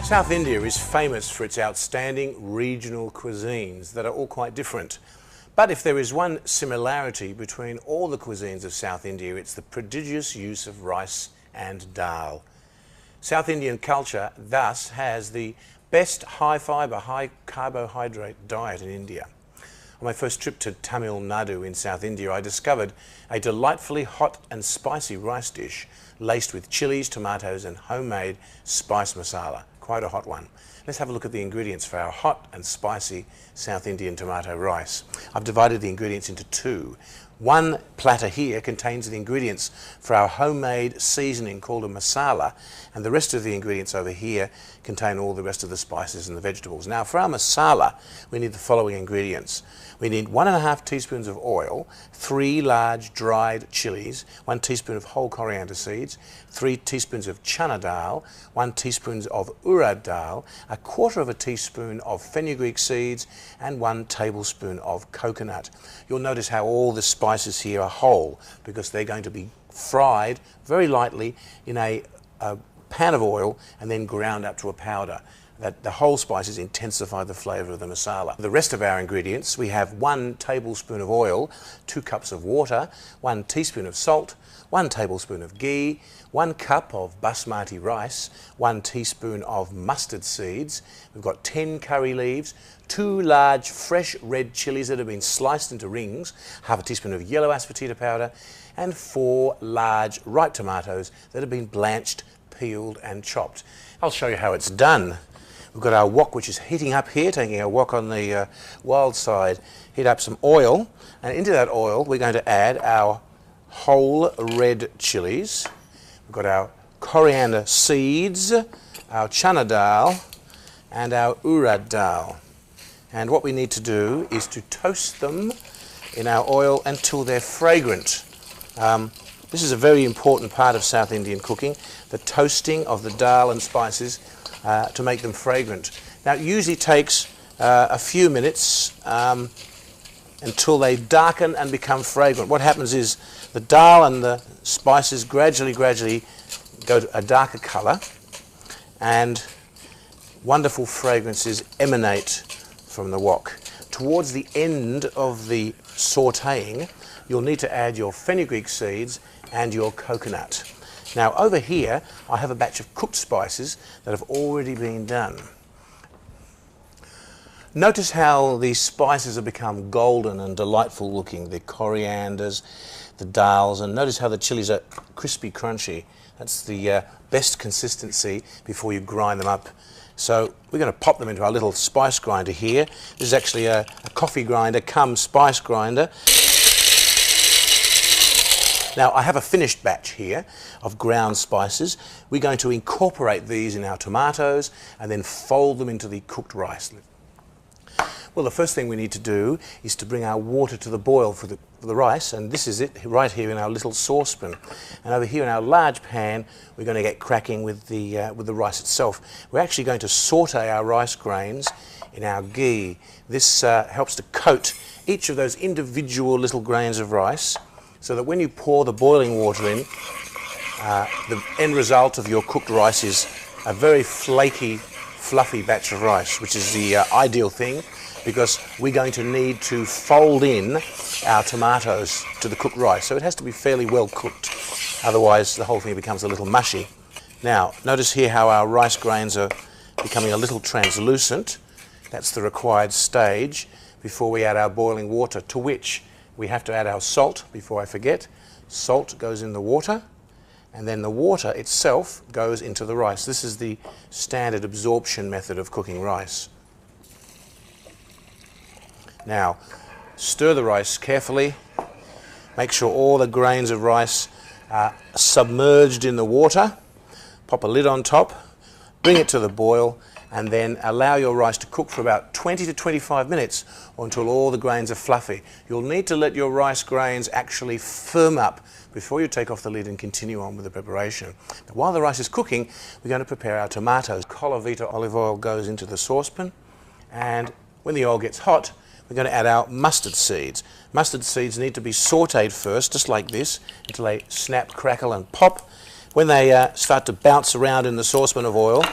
South India is famous for its outstanding regional cuisines that are all quite different. But if there is one similarity between all the cuisines of South India, it's the prodigious use of rice and dal. South Indian culture thus has the best high fibre, high carbohydrate diet in India. On my first trip to Tamil Nadu in South India, I discovered a delightfully hot and spicy rice dish laced with chilies, tomatoes and homemade spice masala. Quite a hot one. Let's have a look at the ingredients for our hot and spicy South Indian tomato rice. I've divided the ingredients into two. One platter here contains the ingredients for our homemade seasoning called a masala, and the rest of the ingredients over here contain all the rest of the spices and the vegetables. Now for our masala, we need the following ingredients. We need 1.5 teaspoons of oil, 3 large dried chilies, 1 teaspoon of whole coriander seeds, 3 teaspoons of chana dal, 1 teaspoon of urad dal, 1/4 teaspoon of fenugreek seeds, and 1 tablespoon of coconut. You'll notice how all the spices here are whole because they're going to be fried very lightly in a pan of oil and then ground up to a powder. That the whole spices intensify the flavour of the masala. The rest of our ingredients, we have 1 tablespoon of oil, 2 cups of water, 1 teaspoon of salt, 1 tablespoon of ghee, 1 cup of basmati rice, 1 teaspoon of mustard seeds. We've got 10 curry leaves, 2 large fresh red chilies that have been sliced into rings, 1/2 teaspoon of yellow asafoetida powder, and 4 large ripe tomatoes that have been blanched, peeled and chopped. I'll show you how it's done. We've got our wok which is heating up here, taking our wok on the wild side. Heat up some oil, and into that oil we're going to add our whole red chilies. We've got our coriander seeds, our chana dal and our urad dal. And what we need to do is to toast them in our oil until they're fragrant. This is a very important part of South Indian cooking, the toasting of the dal and spices to make them fragrant. Now it usually takes a few minutes until they darken and become fragrant. What happens is the dal and the spices gradually go to a darker colour and wonderful fragrances emanate from the wok. Towards the end of the sautéing, you'll need to add your fenugreek seeds and your coconut. Now over here I have a batch of cooked spices that have already been done. Notice how these spices have become golden and delightful looking, the corianders, the dals, and notice how the chilies are crispy crunchy. That's the best consistency before you grind them up. So we're going to pop them into our little spice grinder here. This is actually a coffee grinder cum spice grinder. Now I have a finished batch here of ground spices. We're going to incorporate these in our tomatoes and then fold them into the cooked rice. Well, the first thing we need to do is to bring our water to the boil for the rice, and this is it right here in our little saucepan. And over here in our large pan we're going to get cracking with the rice itself. We're actually going to saute our rice grains in our ghee. This helps to coat each of those individual little grains of rice, so that when you pour the boiling water in, the end result of your cooked rice is a very flaky, fluffy batch of rice, which is the ideal thing, because we're going to need to fold in our tomatoes to the cooked rice. So it has to be fairly well cooked, otherwise the whole thing becomes a little mushy. Now, notice here how our rice grains are becoming a little translucent. That's the required stage before we add our boiling water, to which we have to add our salt. Before I forget, salt goes in the water, and then the water itself goes into the rice. This is the standard absorption method of cooking rice. Now, stir the rice carefully. Make sure all the grains of rice are submerged in the water. Pop a lid on top, bring it to the boil, and then allow your rice to cook for about 20 to 25 minutes or until all the grains are fluffy. You'll need to let your rice grains actually firm up before you take off the lid and continue on with the preparation. But while the rice is cooking, we're going to prepare our tomatoes. Colavita olive oil goes into the saucepan, and when the oil gets hot, we're going to add our mustard seeds. Mustard seeds need to be sautéed first, just like this, until they snap, crackle and pop. When they start to bounce around in the saucepan of oil,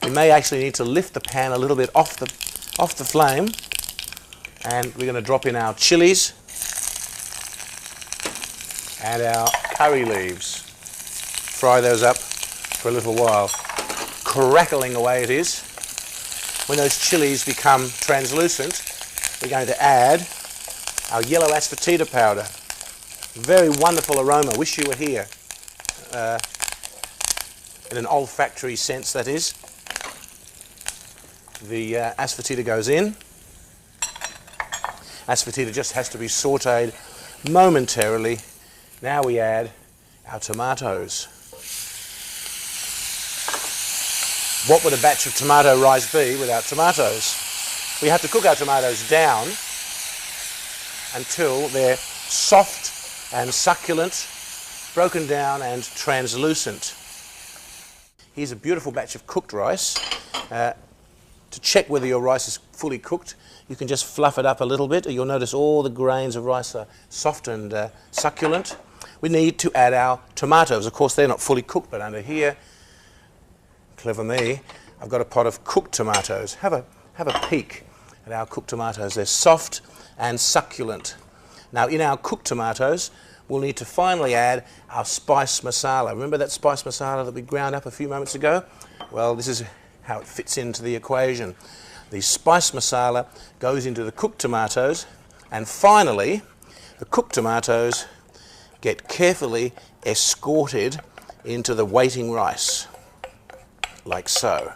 We may actually need to lift the pan a little bit off the flame, and we're going to drop in our chilies and our curry leaves. Fry those up for a little while. Crackling away it is. When those chilies become translucent, we're going to add our yellow asafoetida powder. Very wonderful aroma. Wish you were here. In an olfactory sense, that is. The asafoetida goes in. Asafoetida just has to be sautéed momentarily. Now we add our tomatoes. What would a batch of tomato rice be without tomatoes? We have to cook our tomatoes down until they're soft and succulent, broken down and translucent. Here's a beautiful batch of cooked rice. To check whether your rice is fully cooked, you can just fluff it up a little bit. You'll notice all the grains of rice are soft and succulent. We need to add our tomatoes. Of course, they're not fully cooked, but under here, clever me, I've got a pot of cooked tomatoes. Have a peek at our cooked tomatoes. They're soft and succulent. Now, in our cooked tomatoes, we'll need to finally add our spice masala. Remember that spice masala that we ground up a few moments ago? Well, this is how it fits into the equation. The spice masala goes into the cooked tomatoes, and finally, the cooked tomatoes get carefully escorted into the waiting rice, like so.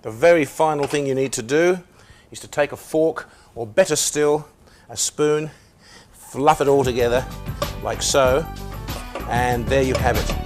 The very final thing you need to do is to take a fork, or better still, a spoon, fluff it all together, like so, and there you have it.